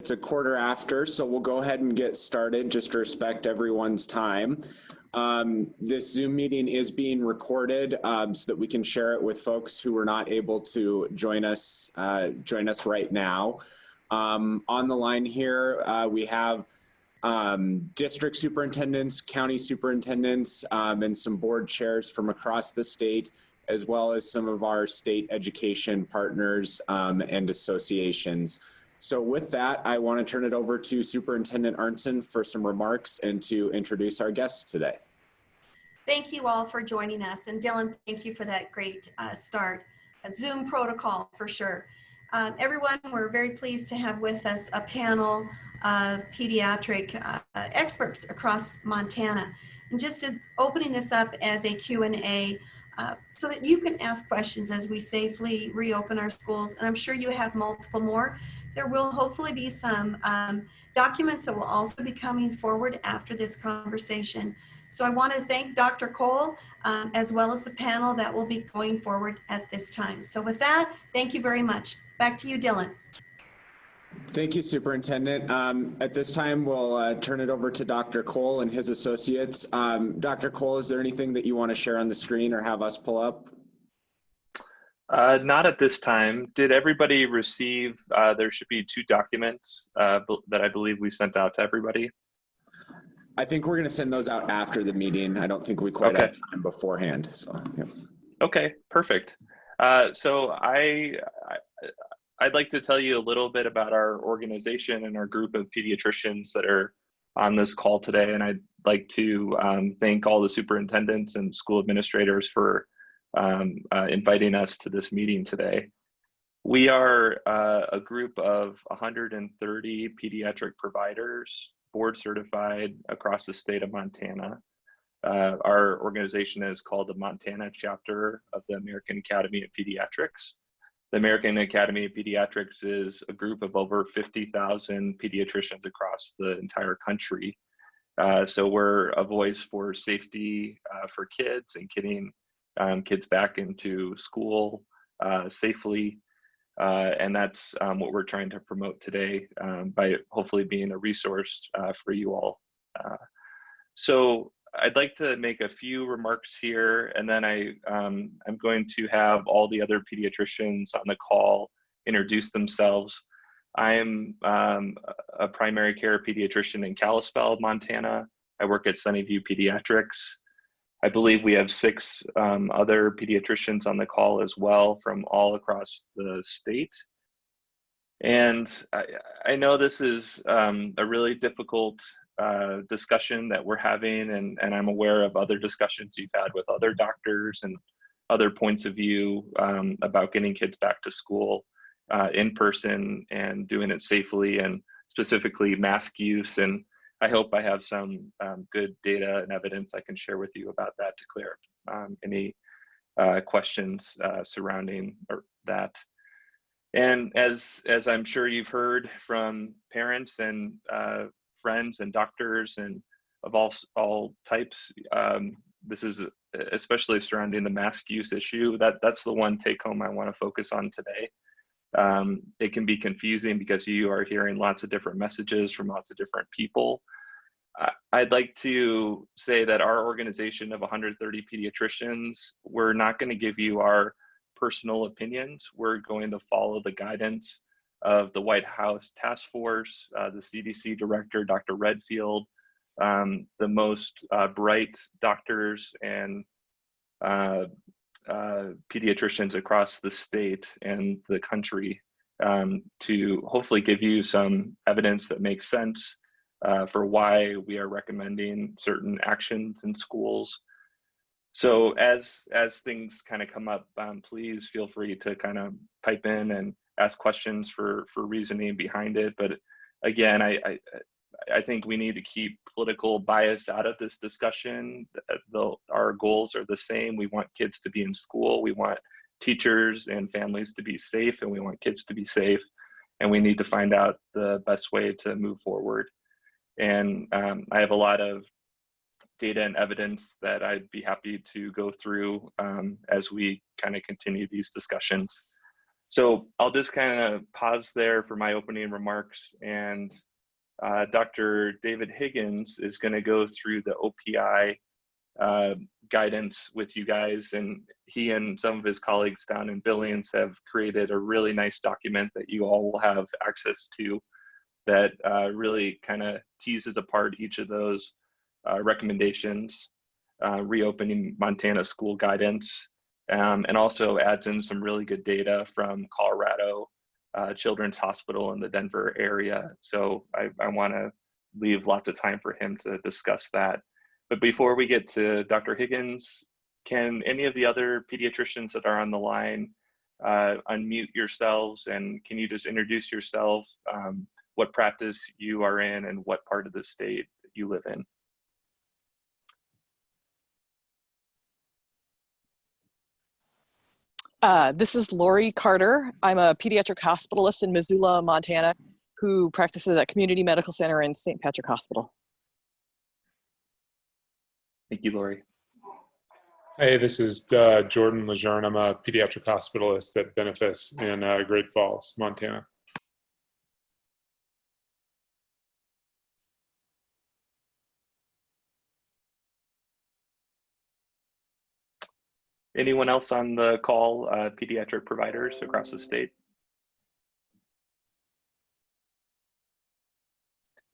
It's a quarter after, so we'll go ahead and get started just to respect everyone's time. This Zoom meeting is being recorded so that we can share it with folks who were not able to join us right now. On the line here, we have district superintendents, county superintendents, and some board chairs from across the state, as well as some of our state education partners and associations. So with that, I want to turn it over to Superintendent Arntzen for some remarks and to introduce our guests today. Thank you all for joining us. And Dylan, thank you for that great start. A Zoom protocol for sure. Everyone, we're very pleased to have with us a panel of pediatric experts across Montana. And just opening this up as a Q&A so that you can ask questions as we safely reopen our schools. And I'm sure you have multiple more. There will hopefully be some documents that will also be coming forward after this conversation. So I want to thank Dr. Cole as well as the panel that will be going forward at this time. So with that, thank you very much. Back to you, Dylan. Thank you, Superintendent. At this time, we'll turn it over to Dr. Cole and his associates. Dr. Cole, is there anything that you want to share on the screen or have us pull up? Not at this time. Did everybody receive, there should be 2 documents that I believe we sent out to everybody? I think we're going to send those out after the meeting. I don't think we quite have time beforehand. So, yeah. Okay, perfect. So I'd like to tell you a little bit about our organization and our group of pediatricians that are on this call today. And I'd like to thank all the superintendents and school administrators for inviting us to this meeting today. We are a group of 130 pediatric providers, board certified across the state of Montana. Our organization is called the Montana Chapter of the American Academy of Pediatrics. The American Academy of Pediatrics is a group of over 50,000 pediatricians across the entire country. So we're a voice for safety for kids and getting kids back into school safely. And that's what we're trying to promote today by hopefully being a resource for you all. So I'd like to make a few remarks here, and then I'm going to have all the other pediatricians on the call introduce themselves. I'm a primary care pediatrician in Kalispell, Montana. I work at Sunnyview Pediatrics. I believe we have 6 other pediatricians on the call as well from all across the state. And I know this is a really difficult discussion that we're having, and I'm aware of other discussions you've had with other doctors and other points of view about getting kids back to school in person and doing it safely, and specifically mask use. And I hope I have some good data and evidence I can share with you about that to clear up any questions surrounding that. And as I'm sure you've heard from parents and friends and doctors and of all types, this is especially surrounding the mask use issue. That's the one take home I want to focus on today. It can be confusing because you are hearing lots of different messages from lots of different people. I'd like to say that our organization of 130 pediatricians, we're not going to give you our personal opinions. We're going to follow the guidance of the White House Task Force, the CDC Director, Dr. Redfield, the most bright doctors and pediatricians across the state and the country to hopefully give you some evidence that makes sense for why we are recommending certain actions in schools. So as things kind of come up, please feel free to kind of pipe in and ask questions for reasoning behind it. But again, I think we need to keep political bias out of this discussion. Our goals are the same. We want kids to be in school. We want teachers and families to be safe, and we want kids to be safe. And we need to find out the best way to move forward. And I have a lot of data and evidence that I'd be happy to go through as we kind of continue these discussions. So I'll just kind of pause there for my opening remarks, and Dr. David Higgins is going to go through the OPI guidance with you guys, and he and some of his colleagues down in Billings have created a really nice document that you all will have access to that really kind of teases apart each of those recommendations, reopening Montana school guidance, and also adds in some really good data from Colorado Children's Hospital in the Denver area. So I want to leave lots of time for him to discuss that. But before we get to Dr. Higgins, can any of the other pediatricians that are on the line unmute yourselves, and can you just introduce yourself, what practice you are in, and what part of the state that you live in? This is Laurie Carter. I'm a pediatric hospitalist in Missoula, Montana, who practices at Community Medical Center in St. Patrick Hospital. Thank you, Laurie. Hey, this is Jordan Lejeune. I'm a pediatric hospitalist at Benefice in Great Falls, Montana. Anyone else on the call, pediatric providers across the state?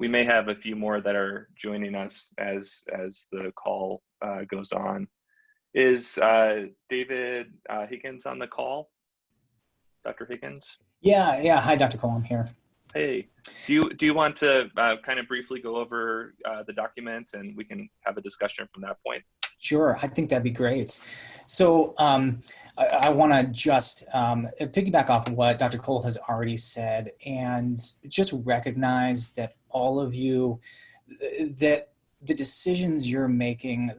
We may have a few more that are joining us as the call goes on. Is David Higgins on the call? Dr. Higgins? Yeah. Hi, Dr. Cole. I'm here. Hey, do you want to kind of briefly go over the document, and we can have a discussion from that point? Sure, I think that'd be great. So I want to just piggyback off of what Dr. Cole has already said, and just recognize that all of you, that the decisions you're making,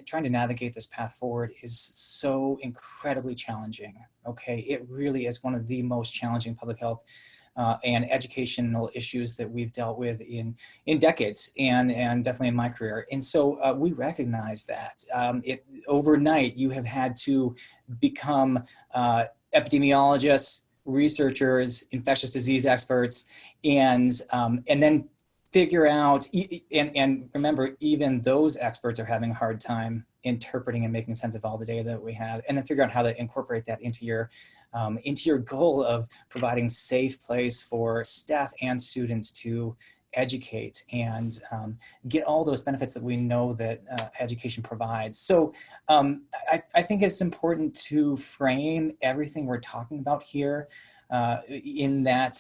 trying to navigate this path forward is so incredibly challenging. Okay, it really is one of the most challenging public health and educational issues that we've dealt with in decades, and definitely in my career. And so we recognize that overnight you have had to become epidemiologists, researchers, infectious disease experts, and then figure out, and remember, even those experts are having a hard time interpreting and making sense of all the data that we have, and then figure out how to incorporate that into your goal of providing safe place for staff and students to educate and get all those benefits that we know that education provides. So I think it's important to frame everything we're talking about here in that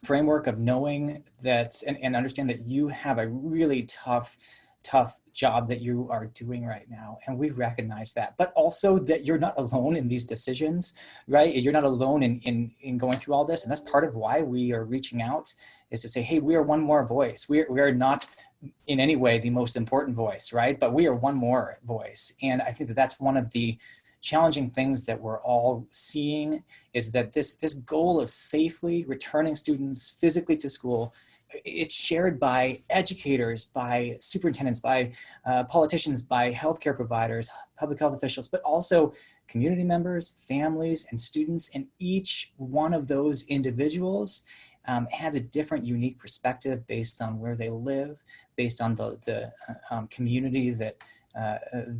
framework of knowing that and understand that you have a really tough job that you are doing right now, and we recognize that, but also that you're not alone in these decisions, right? You're not alone in going through all this, and that's part of why we are reaching out, is to say, hey, we are one more voice. We are not in any way the most important voice, right? But we are one more voice, and I think that that's one of the challenging things that we're all seeing, is that this goal of safely returning students physically to school, it's shared by educators, by superintendents, by politicians, by healthcare providers, public health officials, but also community members, families, and students. And each one of those individuals has a different, unique perspective based on where they live, based on the community that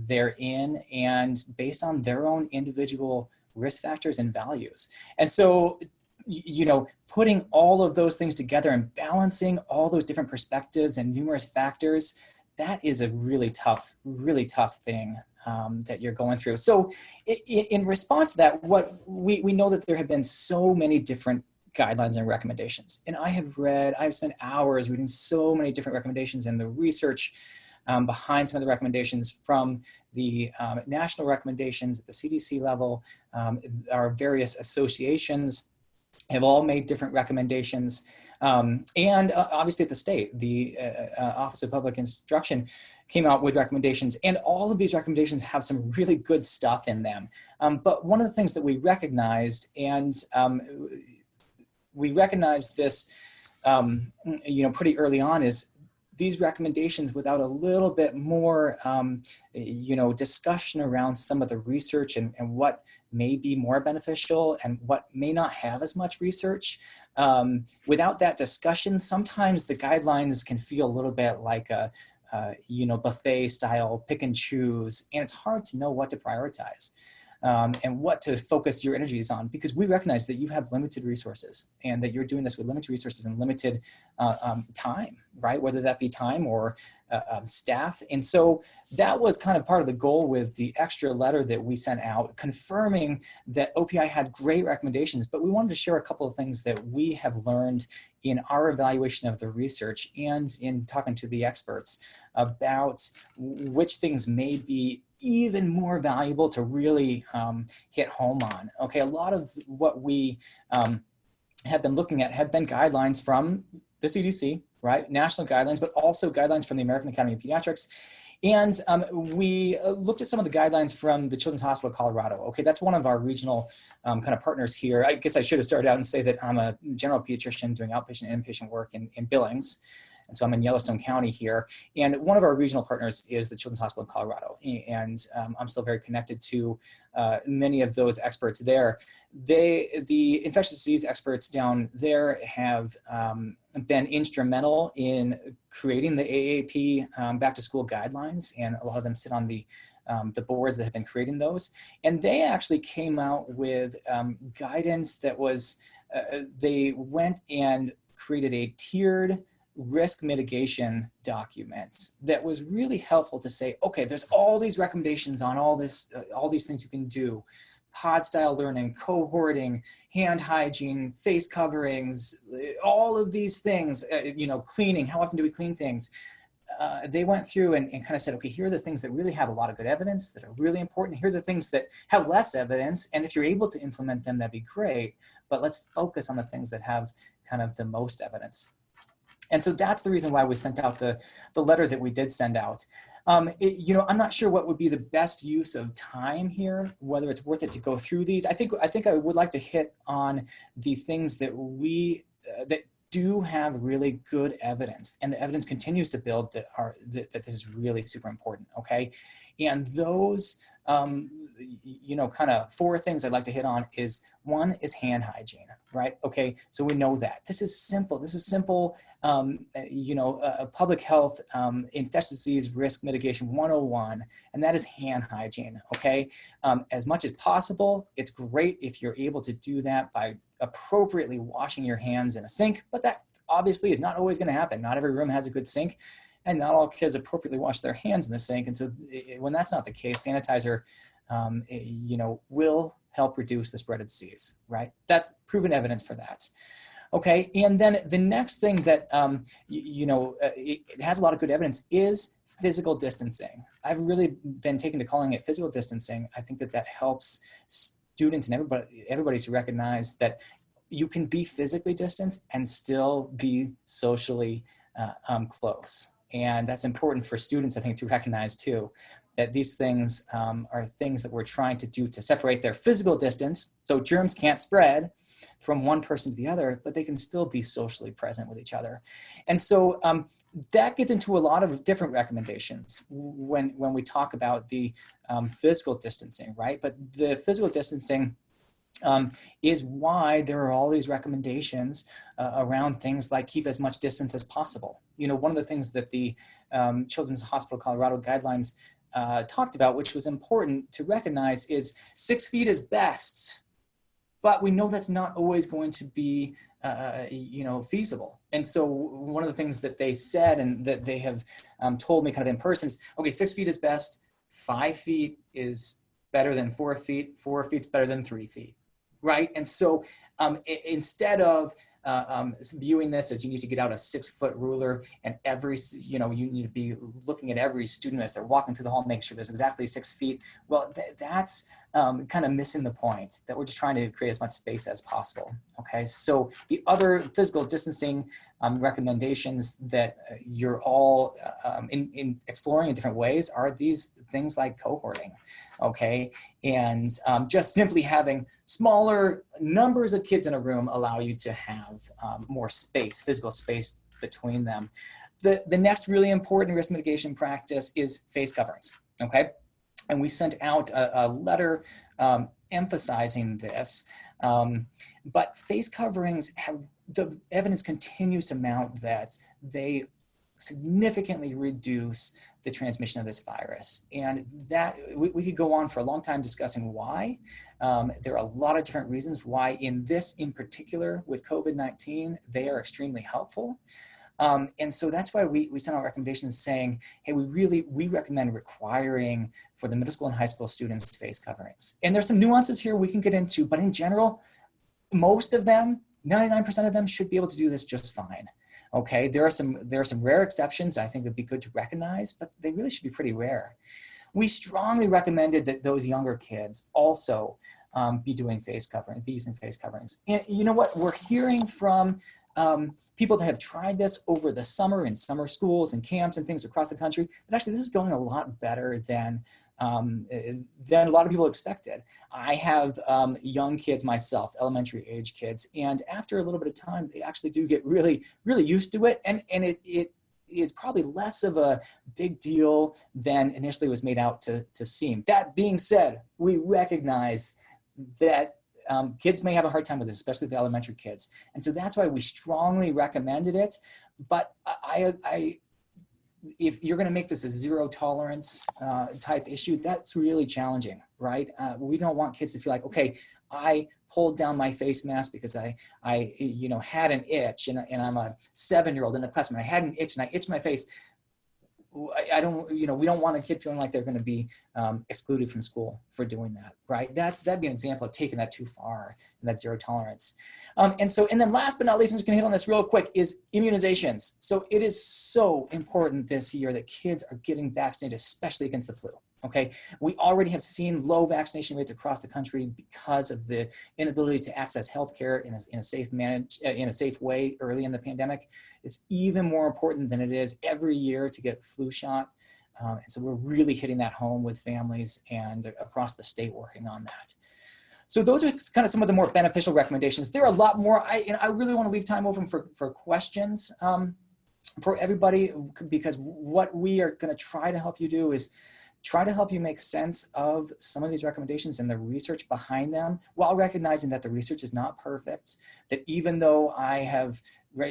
they're in, and based on their own individual risk factors and values. And so, you know, putting all of those things together and balancing all those different perspectives and numerous factors, that is a really tough thing that you're going through. So in response to that, what we know that there have been so many different guidelines and recommendations. And I've spent hours reading so many different recommendations, and the research behind some of the recommendations from the national recommendations at the CDC level. Our various associations have all made different recommendations. And obviously at the state, the Office of Public Instruction came out with recommendations, and all of these recommendations have some really good stuff in them. But one of the things that we recognized, and we recognized this, you know, pretty early on, is these recommendations without a little bit more, discussion around some of the research and what may be more beneficial and what may not have as much research. Without that discussion, sometimes the guidelines can feel a little bit like a buffet style pick and choose, and it's hard to know what to prioritize. And what to focus your energies on, because we recognize that you have limited resources and that you're doing this with limited resources and limited time, right? Whether that be time or staff. And so that was kind of part of the goal with the extra letter that we sent out, confirming that OPI had great recommendations, but we wanted to share a couple of things that we have learned in our evaluation of the research and in talking to the experts about which things may be even more valuable to really hit home on. Okay, a lot of what we have been looking at have been guidelines from the CDC, right? National guidelines, but also guidelines from the American Academy of Pediatrics. And we looked at some of the guidelines from the Children's Hospital of Colorado. Okay, that's one of our regional kind of partners here. I guess I should have started out and say that I'm a general pediatrician doing outpatient and inpatient work in Billings. And so I'm in Yellowstone County here. And one of our regional partners is the Children's Hospital of Colorado. And I'm still very connected to many of those experts there. The infectious disease experts down there have been instrumental in creating the AAP back to school guidelines, and a lot of them sit on the boards that have been creating those. And they actually came out with guidance that was, they went and created a tiered risk mitigation document that was really helpful to say, okay, there's all these recommendations on all these things you can do. Pod style learning, cohorting, hand hygiene, face coverings, all of these things, cleaning, how often do we clean things? They went through and kind of said, okay, here are the things that really have a lot of good evidence that are really important. Here are the things that have less evidence. And if you're able to implement them, that'd be great. But let's focus on the things that have kind of the most evidence. And so that's the reason why we sent out the letter that we did send out. I'm not sure what would be the best use of time here, whether it's worth it to go through these. I think I would like to hit on the things that that do have really good evidence, and the evidence continues to build that this is really super important. Okay, and those kind of four things I'd like to hit on is, one is hand hygiene, right? Okay, so we know that this is simple. This is simple, public health, infectious disease risk mitigation 101, and that is hand hygiene. Okay, as much as possible, it's great if you're able to do that by appropriately washing your hands in a sink, but that obviously is not always going to happen. Not every room has a good sink, and not all kids appropriately wash their hands in the sink. And so when that's not the case, sanitizer, will help reduce the spread of disease, right? That's proven evidence for that. Okay, and then the next thing that, it has a lot of good evidence is physical distancing. I've really been taken to calling it physical distancing. I think that helps students and everybody to recognize that you can be physically distanced and still be socially close. And that's important for students, I think, to recognize too, that these things are things that we're trying to do to separate their physical distance, so germs can't spread from one person to the other, but they can still be socially present with each other. And so that gets into a lot of different recommendations when we talk about the physical distancing, right? But the physical distancing is why there are all these recommendations around things like keep as much distance as possible. One of the things that the Children's Hospital Colorado guidelines talked about, which was important to recognize, is 6 feet is best, but we know that's not always going to be, feasible. And so one of the things that they said and that they have told me kind of in person is, okay, 6 feet is best, 5 feet is better than 4 feet, 4 feet's better than 3 feet, right? And so instead of viewing this as you need to get out a 6-foot ruler and you need to be looking at every student as they're walking through the hall, make sure there's exactly 6 feet. Well, that's kind of missing the point, that we're just trying to create as much space as possible. Okay, so the other physical distancing recommendations that you're all in exploring in different ways are these things like cohorting. Okay, and just simply having smaller numbers of kids in a room allow you to have more space, physical space, between them. The next really important risk mitigation practice is face coverings, okay? And we sent out a letter emphasizing this, but face coverings the evidence continues to mount that they significantly reduce the transmission of this virus. And that we could go on for a long time discussing why. There are a lot of different reasons why in this in particular with COVID-19, they are extremely helpful. And so that's why we sent out recommendations saying, hey, we recommend requiring for the middle school and high school students face coverings. And there's some nuances here we can get into, but in general, most of them, 99% of them should be able to do this just fine. Okay, there are some rare exceptions I think would be good to recognize, but they really should be pretty rare. We strongly recommended that those younger kids also be using face coverings. And you know what? We're hearing from people that have tried this over the summer in summer schools and camps and things across the country, that actually this is going a lot better than a lot of people expected. I have young kids myself, elementary age kids, and after a little bit of time, they actually do get really, really used to it, and it is probably less of a big deal than initially was made out to seem. That being said, we recognize that kids may have a hard time with this, especially the elementary kids. And so that's why we strongly recommended it. But if you're gonna make this a zero tolerance type issue, that's really challenging, right? We don't want kids to feel like, okay, I pulled down my face mask because I had an itch and I'm a 7-year-old in a classroom. I had an itch and I itched my face. I don't, we don't want a kid feeling like they're going to be excluded from school for doing that, right? That'd be an example of taking that too far, and that zero tolerance. And then last but not least, I'm just going to hit on this real quick, is immunizations. So it is so important this year that kids are getting vaccinated, especially against the flu. Okay, we already have seen low vaccination rates across the country because of the inability to access healthcare in a safe way early in the pandemic. It's even more important than it is every year to get a flu shot. And so we're really hitting that home with families and across the state working on that. So those are kind of some of the more beneficial recommendations. There are a lot more. I really want to leave time open for questions for everybody, because what we are going to try to help you do is try to help you make sense of some of these recommendations and the research behind them, while recognizing that the research is not perfect, that even though I have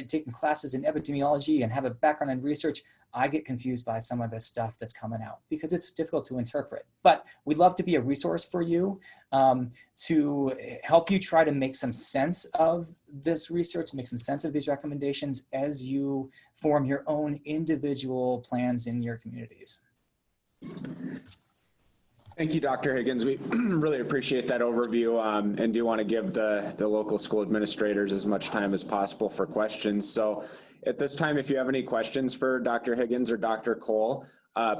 taken classes in epidemiology and have a background in research, I get confused by some of the stuff that's coming out because it's difficult to interpret. But we'd love to be a resource for you to help you try to make some sense of this research, make some sense of these recommendations as you form your own individual plans in your communities. Thank you, Dr. Higgins. We really appreciate that overview and do want to give the local school administrators as much time as possible for questions. So at this time, if you have any questions for Dr. Higgins or Dr. Cole,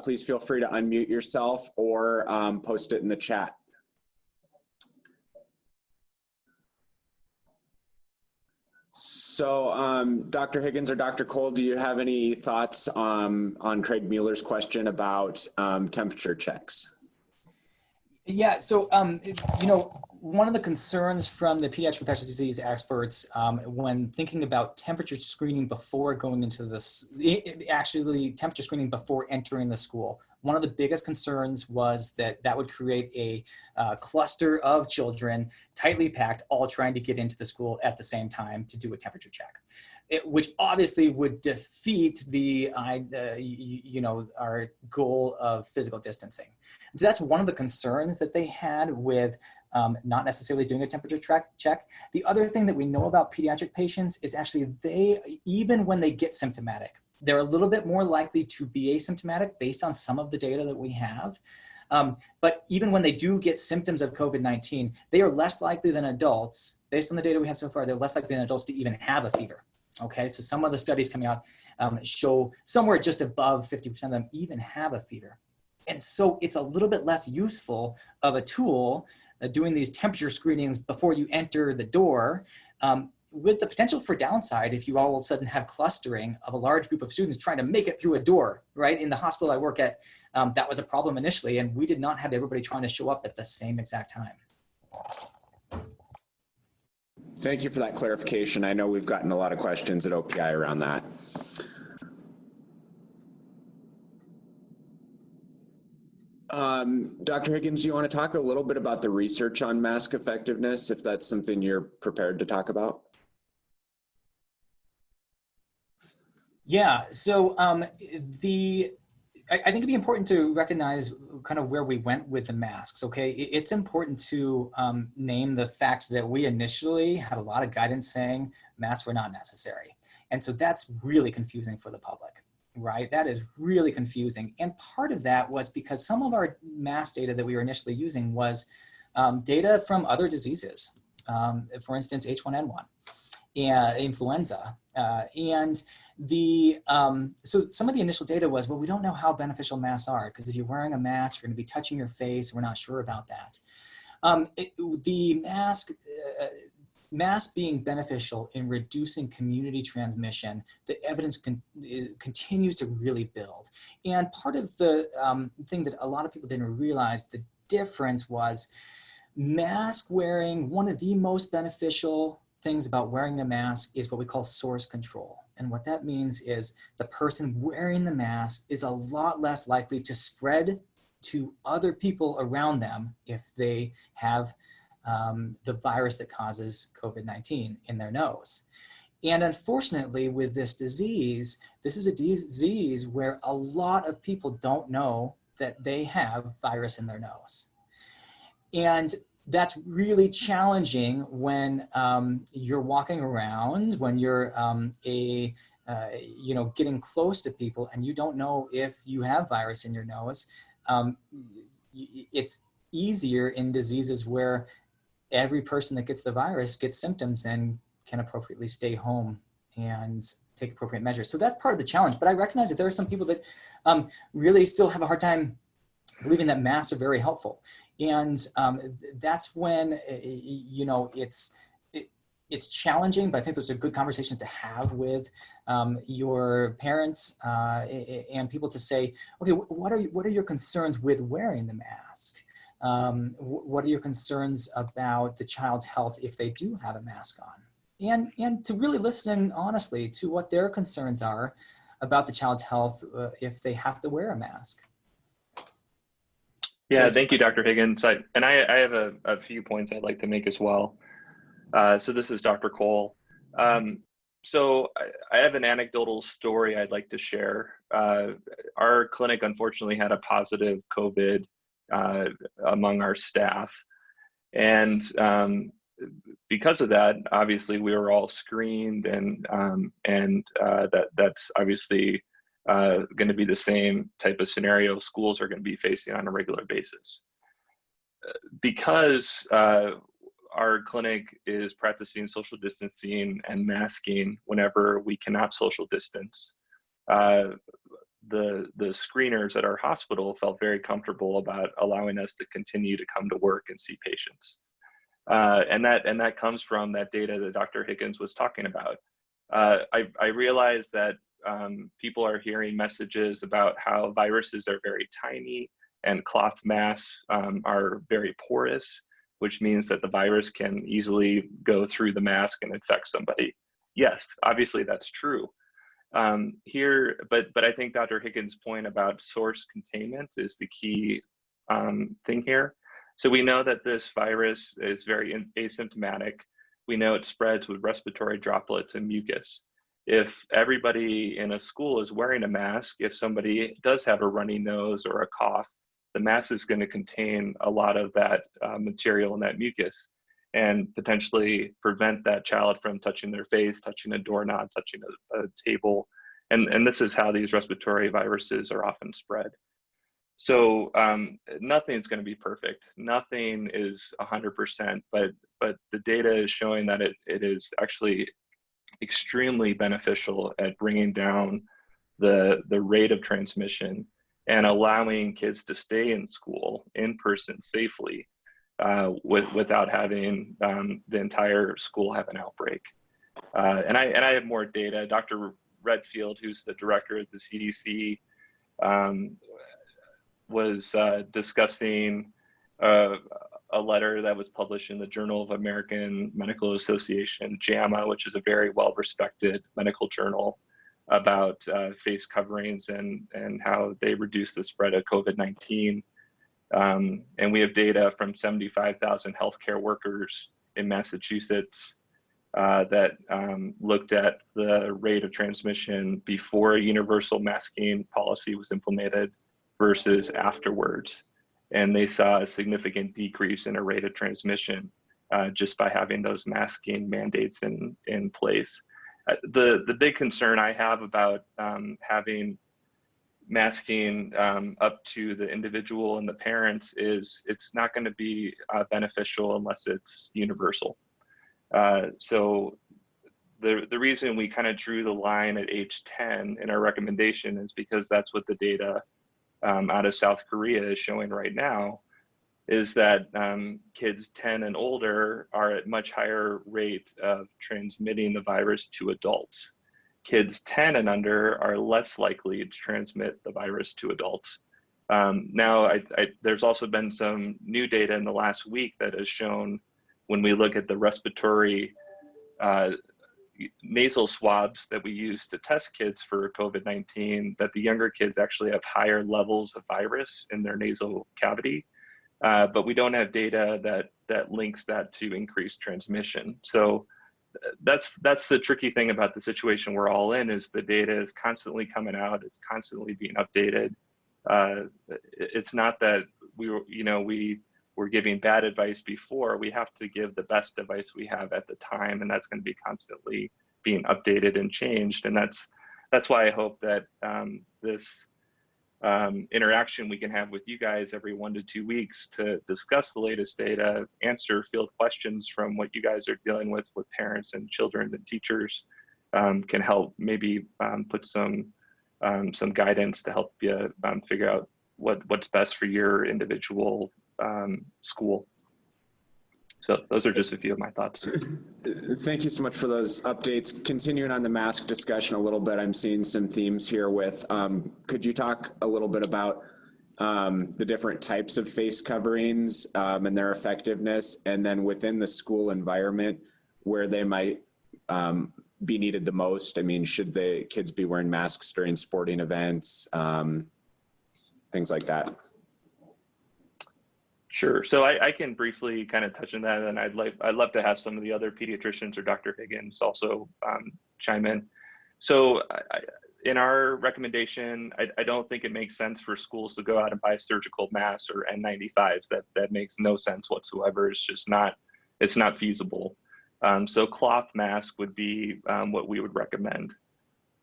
please feel free to unmute yourself or post it in the chat. So Dr. Higgins or Dr. Cole, do you have any thoughts on Craig Mueller's question about temperature checks? Yeah, so, one of the concerns from the pediatric infectious disease experts when thinking about temperature screening before going into this, actually temperature screening before entering the school, one of the biggest concerns was that would create a cluster of children tightly packed, all trying to get into the school at the same time to do a temperature check. Which obviously would defeat our goal of physical distancing. So that's one of the concerns that they had with not necessarily doing a temperature check. The other thing that we know about pediatric patients is actually even when they get symptomatic, they're a little bit more likely to be asymptomatic based on some of the data that we have. But even when they do get symptoms of COVID-19, they are less likely than adults, based on the data we have so far, they're less likely than adults to even have a fever. Okay, so some of the studies coming out show somewhere just above 50% of them even have a fever. And so it's a little bit less useful of a tool doing these temperature screenings before you enter the door, with the potential for downside if you all of a sudden have clustering of a large group of students trying to make it through a door, right? In the hospital I work at, that was a problem initially, and we did not have everybody trying to show up at the same exact time. Thank you for that clarification. I know we've gotten a lot of questions at OPI around that. Dr. Higgins, do you want to talk a little bit about the research on mask effectiveness, if that's something you're prepared to talk about? Yeah, so I think it'd be important to recognize kind of where we went with the masks, okay? It's important to name the fact that we initially had a lot of guidance saying masks were not necessary. And so that's really confusing for the public, right? That is really confusing. And part of that was because some of our mask data that we were initially using was data from other diseases, for instance, H1N1. And influenza. So some of the initial data was, well, we don't know how beneficial masks are, because if you're wearing a mask, you're going to be touching your face. We're not sure about that. The mask being beneficial in reducing community transmission, the evidence continues to really build. And part of the thing that a lot of people didn't realize, the difference was mask wearing, one of the most beneficial things about wearing a mask is what we call source control. And what that means is the person wearing the mask is a lot less likely to spread to other people around them if they have the virus that causes COVID-19 in their nose. And unfortunately, with this is a disease where a lot of people don't know that they have virus in their nose. And that's really challenging when you're walking around, when you're getting close to people and you don't know if you have virus in your nose. It's easier in diseases where every person that gets the virus gets symptoms and can appropriately stay home and take appropriate measures. So that's part of the challenge. But I recognize that there are some people that really still have a hard time believing that masks are very helpful. And that's when, it's challenging, but I think those are good conversations to have with your parents and people to say, okay, what are your concerns with wearing the mask? What are your concerns about the child's health if they do have a mask on? And to really listen honestly to what their concerns are about the child's health if they have to wear a mask. Yeah, thank you, Dr. Higgins. I have a few points I'd like to make as well. So this is Dr. Cole. So I have an anecdotal story I'd like to share. Our clinic unfortunately had a positive COVID among our staff. And because of that, obviously we were all screened and that's obviously going to be the same type of scenario schools are going to be facing on a regular basis. Because our clinic is practicing social distancing and masking whenever we cannot social distance, the screeners at our hospital felt very comfortable about allowing us to continue to come to work and see patients. And that comes from that data that Dr. Higgins was talking about. I realized that people are hearing messages about how viruses are very tiny and cloth masks are very porous, which means that the virus can easily go through the mask and infect somebody. Yes, obviously that's true. But I think Dr. Higgins' point about source containment is the key thing here. So we know that this virus is very asymptomatic. We know it spreads with respiratory droplets and mucus. If everybody in a school is wearing a mask, if somebody does have a runny nose or a cough, the mask is going to contain a lot of that material and that mucus and potentially prevent that child from touching their face, touching a doorknob, touching a table. And this is how these respiratory viruses are often spread. So nothing's going to be perfect. Nothing is 100%, but the data is showing that it is actually extremely beneficial at bringing down the rate of transmission and allowing kids to stay in school in person safely without having the entire school have an outbreak. And I have more data. Dr. Redfield, who's the director of the CDC, was discussing a letter that was published in the Journal of American Medical Association, JAMA, which is a very well-respected medical journal, about face coverings and how they reduce the spread of COVID-19. And we have data from 75,000 healthcare workers in Massachusetts that looked at the rate of transmission before a universal masking policy was implemented versus afterwards. And they saw a significant decrease in a rate of transmission just by having those masking mandates in place. The big concern I have about having masking up to the individual and the parents is it's not going to be beneficial unless it's universal. So the reason we kind of drew the line at age 10 in our recommendation is because that's what the data out of South Korea is showing right now, is that kids 10 and older are at much higher rate of transmitting the virus to adults. Kids 10 and under are less likely to transmit the virus to adults. Now, there's also been some new data in the last week that has shown when we look at the respiratory nasal swabs that we use to test kids for COVID-19, that the younger kids actually have higher levels of virus in their nasal cavity. But we don't have data that links that to increased transmission. So that's the tricky thing about the situation we're all in, is the data is constantly coming out, it's constantly being updated. It's not that we were giving bad advice before. We have to give the best advice we have at the time, and that's going to be constantly being updated and changed. And that's why I hope that this interaction we can have with you guys every 1 to 2 weeks to discuss the latest data, answer field questions from what you guys are dealing with parents and children and teachers, can help maybe put some guidance to help you figure out what's best for your individual school. So those are just a few of my thoughts. Thank you so much for those updates. Continuing on the mask discussion a little bit, I'm seeing some themes here with, could you talk a little bit about the different types of face coverings and their effectiveness, and then within the school environment where they might be needed the most? I mean, should the kids be wearing masks during sporting events, things like that? Sure. So I can briefly kind of touch on that, and I'd love to have some of the other pediatricians or Dr. Higgins also chime in. So in our recommendation, I don't think it makes sense for schools to go out and buy surgical masks or N95s. That makes no sense whatsoever. It's just it's not feasible. So cloth mask would be what we would recommend.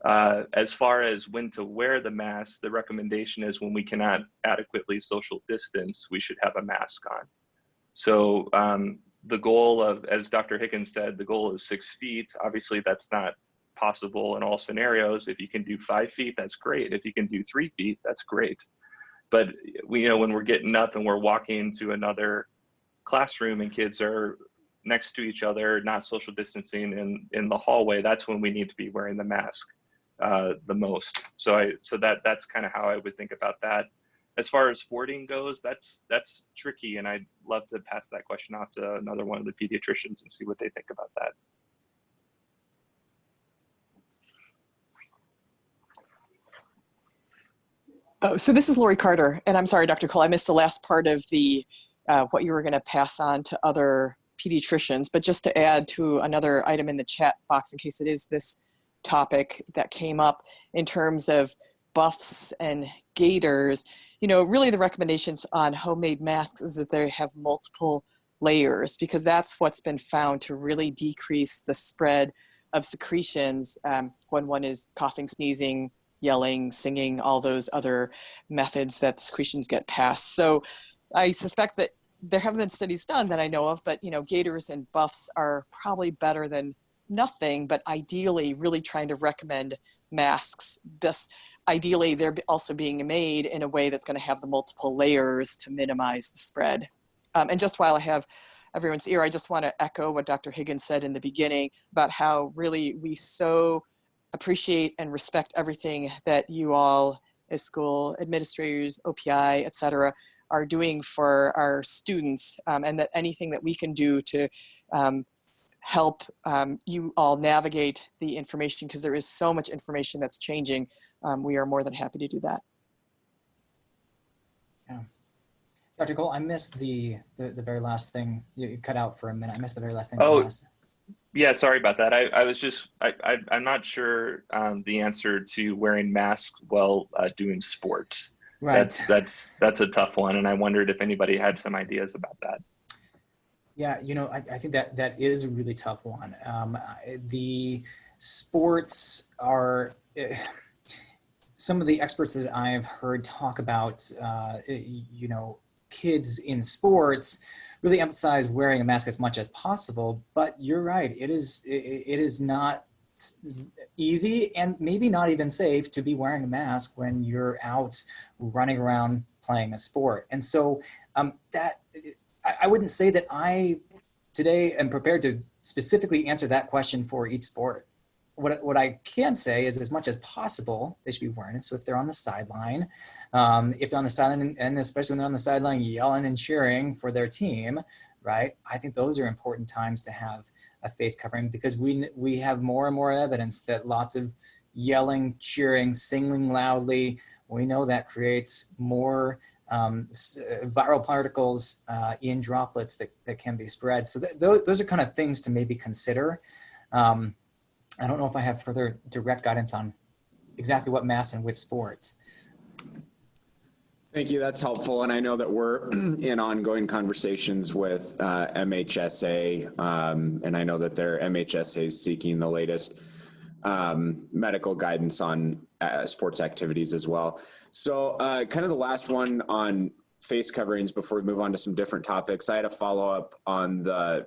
As far as when to wear the mask, the recommendation is when we cannot adequately social distance, we should have a mask on. So the goal of, as Dr. Higgins said, the goal is 6 feet. Obviously, that's not possible in all scenarios. If you can do 5 feet, that's great. If you can do 3 feet, that's great. But when we're getting up and we're walking to another classroom and kids are next to each other, not social distancing in the hallway, that's when we need to be wearing the mask the most. So that's kind of how I would think about that. As far as sporting goes, that's tricky, and I'd love to pass that question off to another one of the pediatricians and see what they think about that. Oh, so this is Laurie Carter, and I'm sorry, Dr. Cole, I missed the last part of the what you were going to pass on to other pediatricians, but just to add to another item in the chat box in case it is this topic that came up in terms of buffs and gaiters, really the recommendations on homemade masks is that they have multiple layers, because that's what's been found to really decrease the spread of secretions when one is coughing, sneezing, yelling, singing, all those other methods that secretions get passed. So I suspect that there haven't been studies done that I know of, but gaiters and buffs are probably better than nothing, but ideally really trying to recommend masks. Ideally, they're also being made in a way that's going to have the multiple layers to minimize the spread. And just while I have everyone's ear, I just want to echo what Dr. Higgins said in the beginning about how really we so appreciate and respect everything that you all as school administrators, OPI, et cetera, are doing for our students, and that anything that we can do to help you all navigate the information, because there is so much information that's changing, we are more than happy to do that. Yeah. Dr. Cole, I missed the very last thing. You cut out for a minute. I missed the very last thing. Oh, yeah, sorry about that. I was just, I'm not sure the answer to wearing masks while doing sports. Right. That's a tough one. And I wondered if anybody had some ideas about that. Yeah, you know, I think that is a really tough one. The sports are, some of the experts that I've heard talk about, you know, kids in sports really emphasize wearing a mask as much as possible, but you're right, it is not easy and maybe not even safe to be wearing a mask when you're out running around playing a sport. And so that I wouldn't say that I today am prepared to specifically answer that question for each sport. What I can say is, as much as possible, they should be wearing it. So if they're on the sideline, and especially when they're on the sideline yelling and cheering for their team, right? I think those are important times to have a face covering, because we have more and more evidence that lots of yelling, cheering, singing loudly, we know that creates more viral particles in droplets that can be spread. So those are kind of things to maybe consider. I don't know if I have further direct guidance on exactly what masks and which sports. Thank you, that's helpful. And I know that we're in ongoing conversations with MHSA, and I know that their MHSA is seeking the latest medical guidance on sports activities as well. So kind of the last one on face coverings before we move on to some different topics. I had a follow-up on the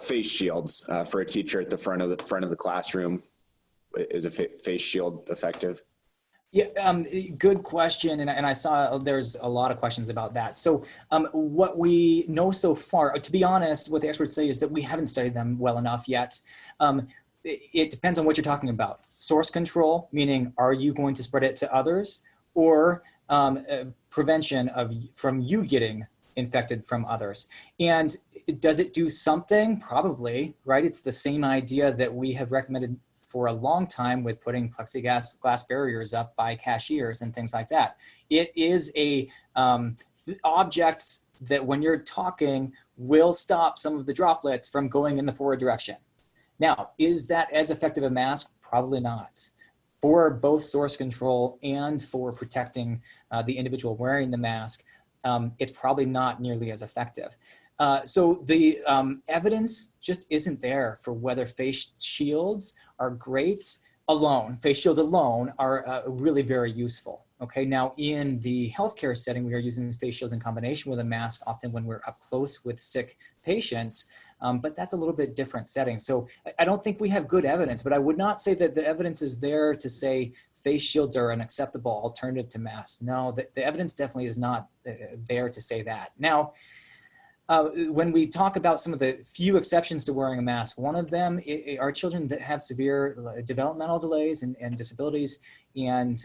face shields for a teacher at the front of the classroom. Is a face shield effective? Yeah, good question. And I saw there's a lot of questions about that. So what we know so far, to be honest, what the experts say is that we haven't studied them well enough yet. It depends on what you're talking about. Source control, meaning are you going to spread it to others, or prevention from you getting infected from others. And does it do something? Probably, right? It's the same idea that we have recommended for a long time with putting plexiglass barriers up by cashiers and things like that. It is a object that when you're talking will stop some of the droplets from going in the forward direction. Now, is that as effective a mask? Probably not. For both source control and for protecting the individual wearing the mask, it's probably not nearly as effective. So the evidence just isn't there for whether face shields are great alone. Face shields alone are really very useful. Okay, now in the healthcare setting, we are using face shields in combination with a mask, often when we're up close with sick patients, but that's a little bit different setting. So I don't think we have good evidence, but I would not say that the evidence is there to say face shields are an acceptable alternative to masks. No, the evidence definitely is not there to say that. Now, when we talk about some of the few exceptions to wearing a mask, one of them are children that have severe developmental delays and disabilities, and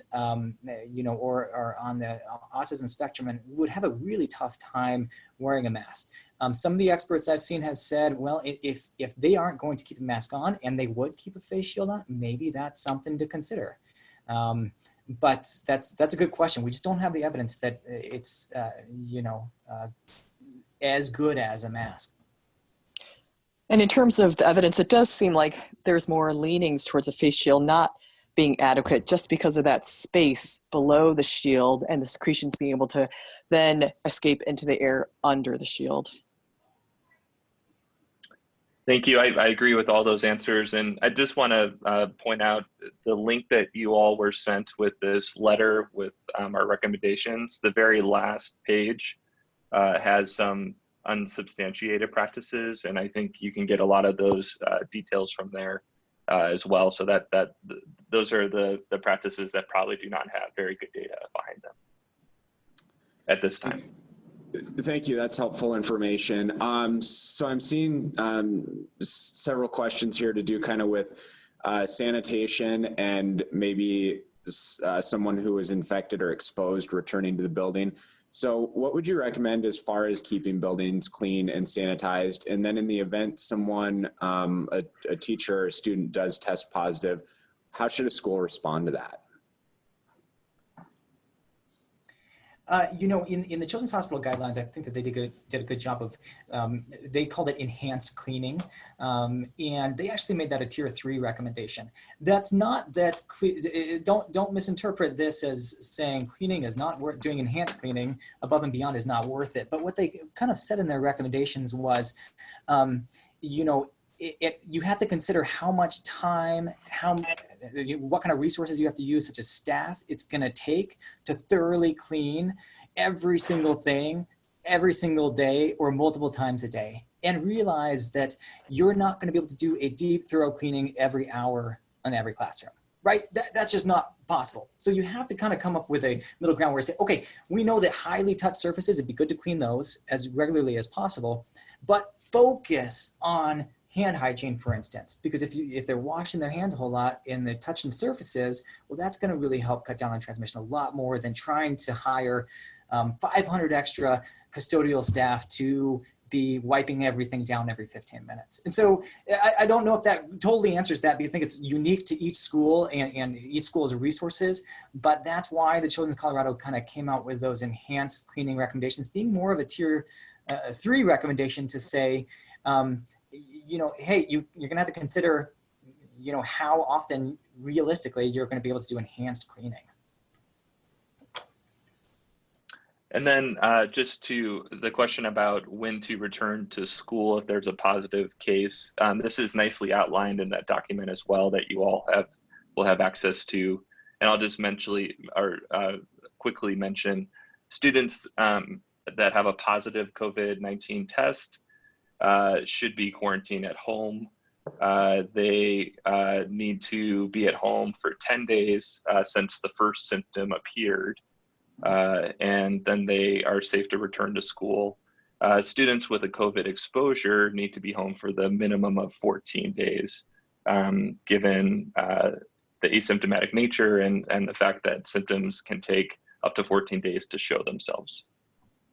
you know, or are on the autism spectrum and would have a really tough time wearing a mask. Some of the experts I've seen have said, well, if they aren't going to keep a mask on and they would keep a face shield on, maybe that's something to consider. But that's a good question. We just don't have the evidence that it's you know, as good as a mask. And in terms of the evidence, it does seem like there's more leanings towards a face shield not being adequate just because of that space below the shield and the secretions being able to then escape into the air under the shield. Thank you. I agree with all those answers. And I just want to point out the link that you all were sent with this letter with our recommendations. The very last page has some unsubstantiated practices, and I think you can get a lot of those details from there as well. So those are the practices that probably do not have very good data behind them at this time. Thank you. That's helpful information. So I'm seeing several questions here to do kind of with sanitation and maybe someone who was infected or exposed returning to the building. So what would you recommend as far as keeping buildings clean and sanitized? And then in the event someone, a teacher or a student does test positive, how should a school respond to that? You know, in the Children's Hospital guidelines, I think that they did a good job of, they called it enhanced cleaning. And they actually made that a tier 3 recommendation. That's not that, don't misinterpret this as saying cleaning is not worth, doing enhanced cleaning above and beyond is not worth it. But what they kind of said in their recommendations was, you know, you have to consider how much time, what kind of resources you have to use, such as staff, it's going to take to thoroughly clean every single thing, every single day, or multiple times a day. And realize that you're not going to be able to do a deep, thorough cleaning every hour in every classroom, right? That's just not possible. So you have to kind of come up with a middle ground where you say, okay, we know that highly touched surfaces, it'd be good to clean those as regularly as possible, but focus on hand hygiene, for instance, because if they're washing their hands a whole lot and they're touching surfaces, well, that's going to really help cut down on transmission a lot more than trying to hire 500 extra custodial staff to be wiping everything down every 15 minutes. And so I don't know if that totally answers that, because I think it's unique to each school and each school's resources, but that's why the Children's Colorado kind of came out with those enhanced cleaning recommendations, being more of a tier 3 recommendation to say, you know, hey, you're gonna have to consider, you know, how often realistically you're gonna be able to do enhanced cleaning. And then just to the question about when to return to school if there's a positive case, this is nicely outlined in that document as well that you all will have access to. And I'll just quickly mention students that have a positive COVID-19 test should be quarantined at home. They need to be at home for 10 days since the first symptom appeared, and then they are safe to return to school. Students with a COVID exposure need to be home for the minimum of 14 days, given the asymptomatic nature and the fact that symptoms can take up to 14 days to show themselves.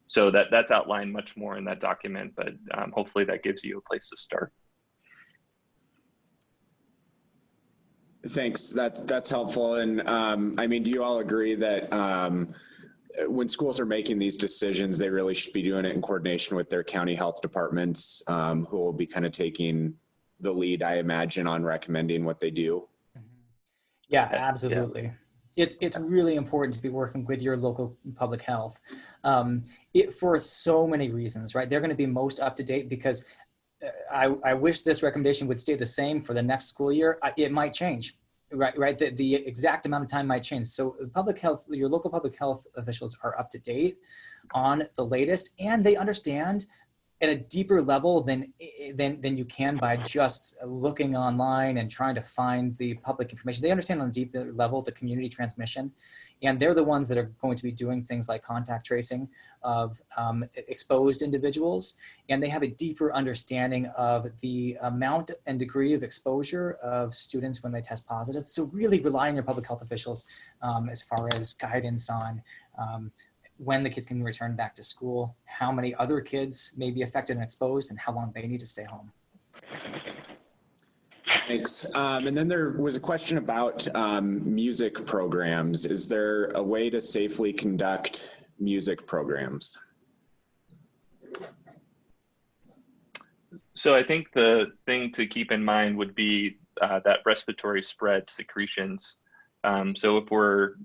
So that's outlined much more in that document, but hopefully that gives you a place to start. Thanks. That's helpful. And I mean, do you all agree that when schools are making these decisions, they really should be doing it in coordination with their county health departments, who will be kind of taking the lead, I imagine, on recommending what they do? Yeah, absolutely. Yeah. It's really important to be working with your local public health for so many reasons, right? They're going to be most up to date, because I wish this recommendation would stay the same for the next school year. It might change, right? The exact amount of time might change. So public health, your local public health officials are up to date on the latest, and they understand at a deeper level than you can by just looking online and trying to find the public information. They understand on a deeper level the community transmission, and they're the ones that are going to be doing things like contact tracing of exposed individuals, and they have a deeper understanding of the amount and degree of exposure of students when they test positive. So really rely on your public health officials as far as guidance on when the kids can return back to school, how many other kids may be affected and exposed, and how long they need to stay home. Thanks. And then there was a question about music programs. Is there a way to safely conduct music programs? So I think the thing to keep in mind would be that respiratory spread secretions. So if we're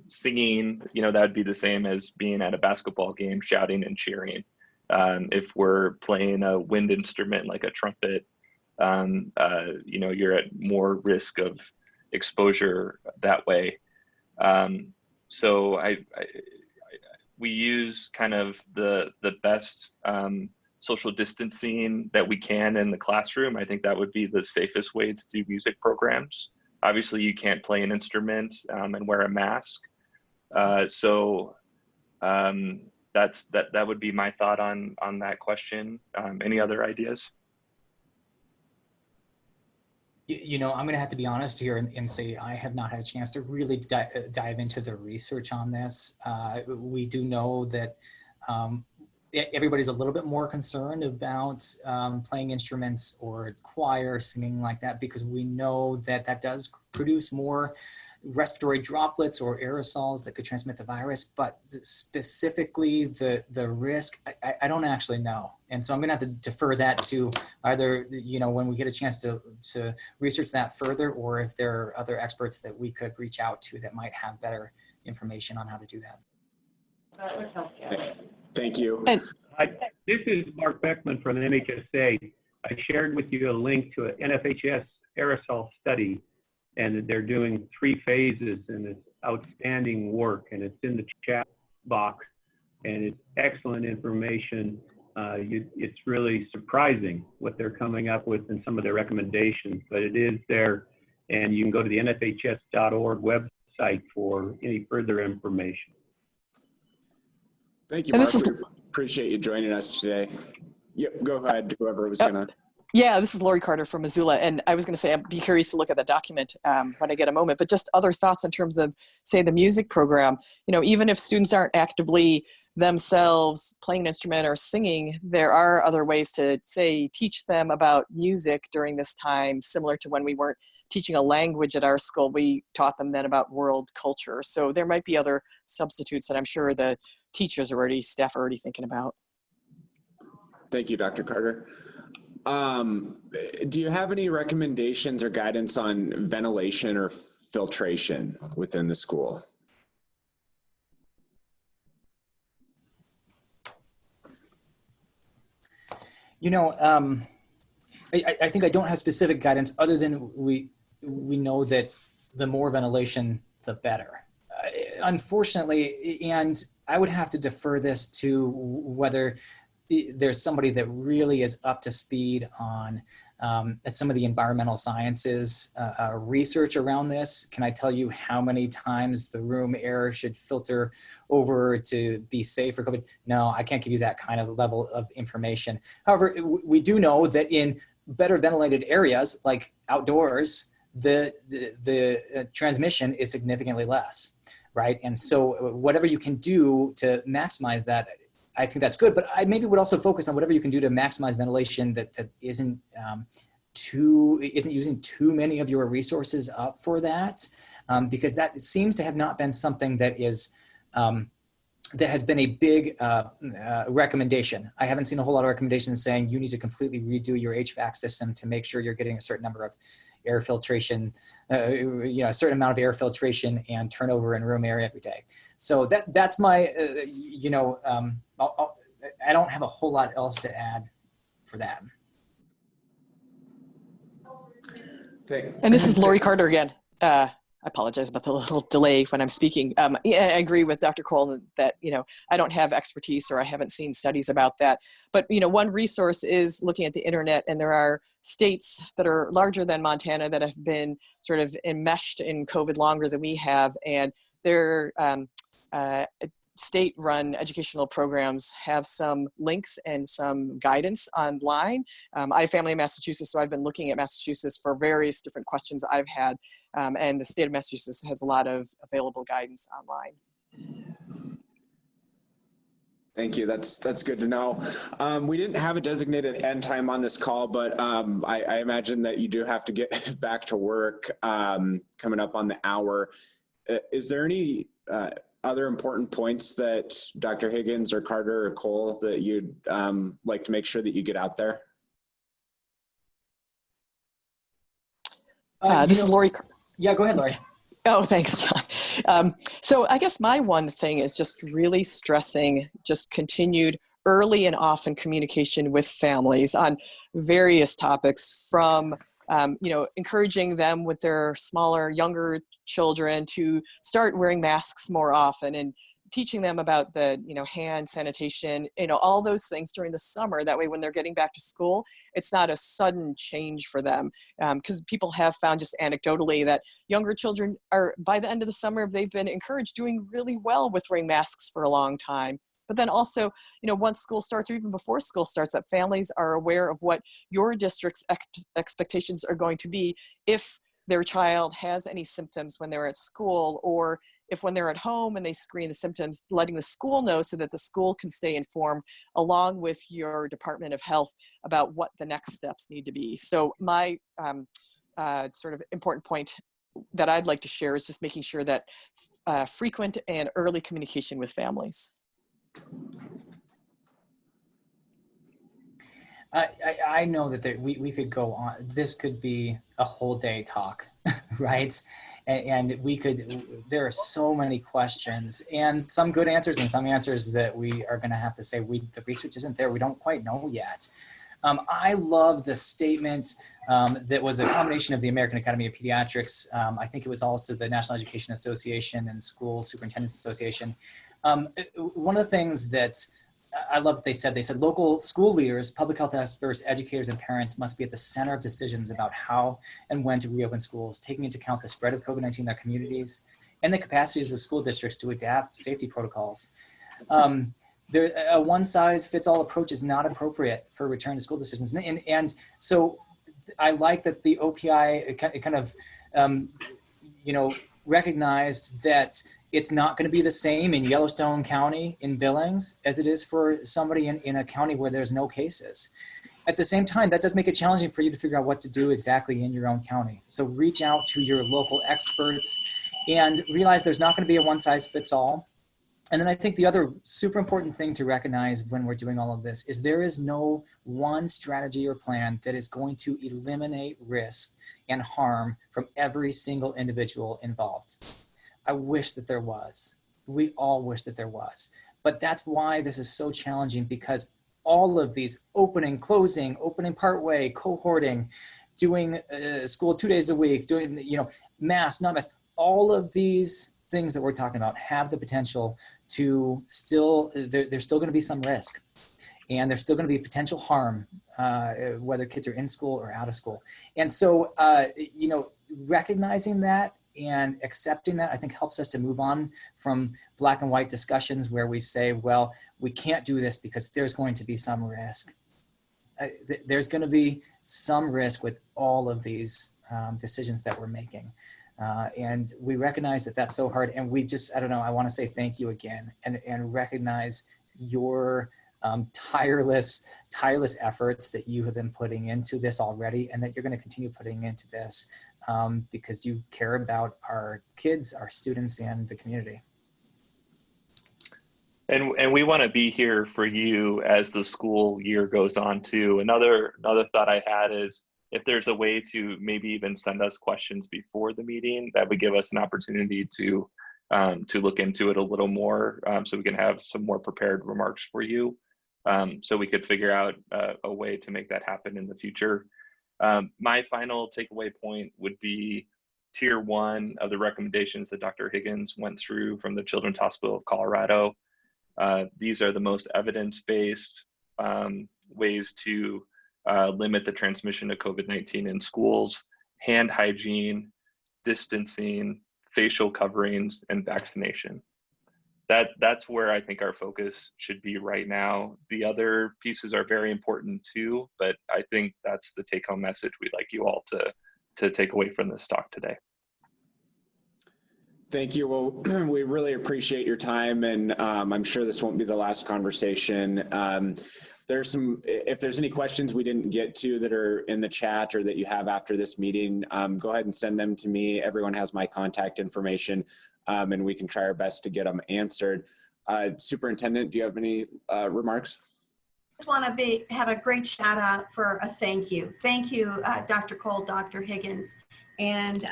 singing, you know, that'd be the same as being at a basketball game, shouting and cheering. If we're playing a wind instrument like a trumpet, you know, you're at more risk of exposure that way. So we use kind of the best social distancing that we can in the classroom. I think that would be the safest way to do music programs. Obviously, you can't play an instrument and wear a mask. So that would be my thought on that question. Any other ideas? You know, I'm going to have to be honest here and say I have not had a chance to really dive into the research on this. We do know that everybody's a little bit more concerned about playing instruments or choir, singing like that, because we know that that does produce more respiratory droplets or aerosols that could transmit the virus. But specifically the risk, I don't actually know. And so I'm gonna have to defer that to either, when we get a chance to research that further, or if there are other experts that we could reach out to that might have better information on how to do that. That would help, yeah. Thank you. This is Mark Beckman from MHSA. I shared with you a link to an NFHS aerosol study, and they're doing 3 phases, and it's outstanding work, and it's in the chat box, and it's excellent information. It's really surprising what they're coming up with and some of their recommendations, but it is there, and you can go to the nfhs.org website for any further information. Thank you, Mark. We appreciate you joining us today. Yep, go ahead, whoever was gonna. Yeah, this is Laurie Carter from Missoula, and I was going to say I'd be curious to look at the document when I get a moment, but just other thoughts in terms of, say, the music program. Even if students aren't actively themselves playing an instrument or singing, there are other ways to, say, teach them about music during this time, similar to when we weren't teaching a language at our school. We taught them then about world culture. So there might be other substitutes that I'm sure the teachers staff are already thinking about. Thank you, Dr. Carter. Do you have any recommendations or guidance on ventilation or filtration within the school? I think I don't have specific guidance other than we know that the more ventilation, the better. Unfortunately, and I would have to defer this to whether there's somebody that really is up to speed on some of the environmental sciences research around this. Can I tell you how many times the room air should filter over to be safe for COVID? No, I can't give you that kind of level of information. However, we do know that in better ventilated areas like outdoors, the transmission is significantly less, right? And so whatever you can do to maximize that, I think that's good, but I maybe would also focus on whatever you can do to maximize ventilation that isn't using too many of your resources up for that, because that seems to have not been something that is that has been a big recommendation. I haven't seen a whole lot of recommendations saying you need to completely redo your HVAC system to make sure you're getting a certain number of air filtration, a certain amount of air filtration and turnover in room air every day. So that's my, I don't have a whole lot else to add for that. And this is Laurie Carter again. I apologize about the little delay when I'm speaking. Yeah, I agree with Dr. Cole that, I don't have expertise or I haven't seen studies about that. But, one resource is looking at the internet, and there are states that are larger than Montana that have been sort of enmeshed in COVID longer than we have. And their state-run educational programs have some links and some guidance online. I have family in Massachusetts, so I've been looking at Massachusetts for various different questions I've had. And the state of Massachusetts has a lot of available guidance online. Thank you. That's good to know. We didn't have a designated end time on this call, but I imagine that you do have to get back to work coming up on the hour. Is there any other important points that Dr. Higgins or Carter or Cole that you'd like to make sure that you get out there? This is Laurie. Yeah, go ahead, Laurie. Oh, thanks, John. So I guess my one thing is just really stressing just continued early and often communication with families on various topics, from encouraging them with their smaller, younger children to start wearing masks more often, and teaching them about the, hand sanitation, all those things during the summer. That way, when they're getting back to school, it's not a sudden change for them. Because people have found just anecdotally that younger children are, by the end of the summer, they've been encouraged doing really well with wearing masks for a long time. But then also, once school starts or even before school starts, that families are aware of what your district's expectations are going to be if their child has any symptoms when they're at school, or if when they're at home and they screen the symptoms, letting the school know so that the school can stay informed along with your Department of Health about what the next steps need to be. So my sort of important point that I'd like to share is just making sure that frequent and early communication with families. I know that we could go on. This could be a whole day talk, right? And we could, there are so many questions and some good answers and some answers that we are going to have to say, the research isn't there. We don't quite know yet. I love the statement that was a combination of the American Academy of Pediatrics. I think it was also the National Education Association and School Superintendents Association. One of the things that I love that they said local school leaders, public health experts, educators, and parents must be at the center of decisions about how and when to reopen schools, taking into account the spread of COVID-19 in their communities and the capacities of school districts to adapt safety protocols. A one-size-fits-all approach is not appropriate for return to school decisions. And so I like that the OPI kind of, recognized that it's not going to be the same in Yellowstone County in Billings as it is for somebody in a county where there's no cases. At the same time, that does make it challenging for you to figure out what to do exactly in your own county. So reach out to your local experts and realize there's not going to be a one-size-fits-all. And then I think the other super important thing to recognize when we're doing all of this is there is no one strategy or plan that is going to eliminate risk and harm from every single individual involved. I wish that there was. We all wish that there was. But that's why this is so challenging, because all of these opening, closing, opening partway, cohorting, doing school 2 days a week, doing, mass, not mass, all of these things that we're talking about have the potential to still, there's still going to be some risk, and there's still going to be potential harm, whether kids are in school or out of school. And so, recognizing that and accepting that, I think, helps us to move on from black and white discussions where we say, well, we can't do this because there's going to be some risk. There's going to be some risk with all of these decisions that we're making. And we recognize that that's so hard. And we just, I want to say thank you again and recognize your tireless efforts that you have been putting into this already, and that you're going to continue putting into this because you care about our kids, our students, and the community. And we want to be here for you as the school year goes on too. Another thought I had is, if there's a way to maybe even send us questions before the meeting, that would give us an opportunity to look into it a little more, so we can have some more prepared remarks for you, so we could figure out a way to make that happen in the future. My final takeaway point would be tier 1 of the recommendations that Dr. Higgins went through from the Children's Hospital of Colorado. These are the most evidence-based ways to limit the transmission of COVID-19 in schools: hand hygiene, distancing, facial coverings, and vaccination. That's where I think our focus should be right now. The other pieces are very important too, but I think that's the take-home message we'd like you all to take away from this talk today. Thank you. Well, we really appreciate your time, and I'm sure this won't be the last conversation. If there's any questions we didn't get to that are in the chat or that you have after this meeting, go ahead and send them to me. Everyone has my contact information, and we can try our best to get them answered. Superintendent, do you have any remarks? I just want to have a great shout out for a thank you. Thank you, Dr. Cole, Dr. Higgins, and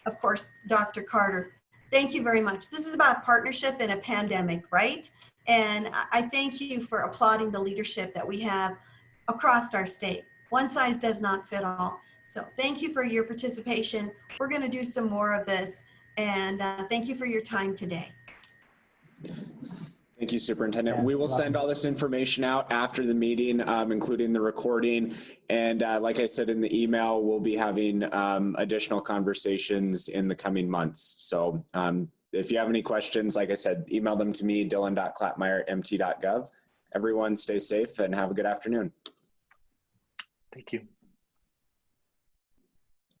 of course, Dr. Carter. Thank you very much. This is about partnership in a pandemic, right? And I thank you for applauding the leadership that we have across our state. One size does not fit all. So thank you for your participation. We're going to do some more of this. And thank you for your time today. Thank you, Superintendent. We will send all this information out after the meeting, including the recording. And like I said in the email, we'll be having additional conversations in the coming months. So if you have any questions, like I said, email them to me, dylan.clapmeyer@mt.gov. Everyone stay safe and have a good afternoon. Thank you.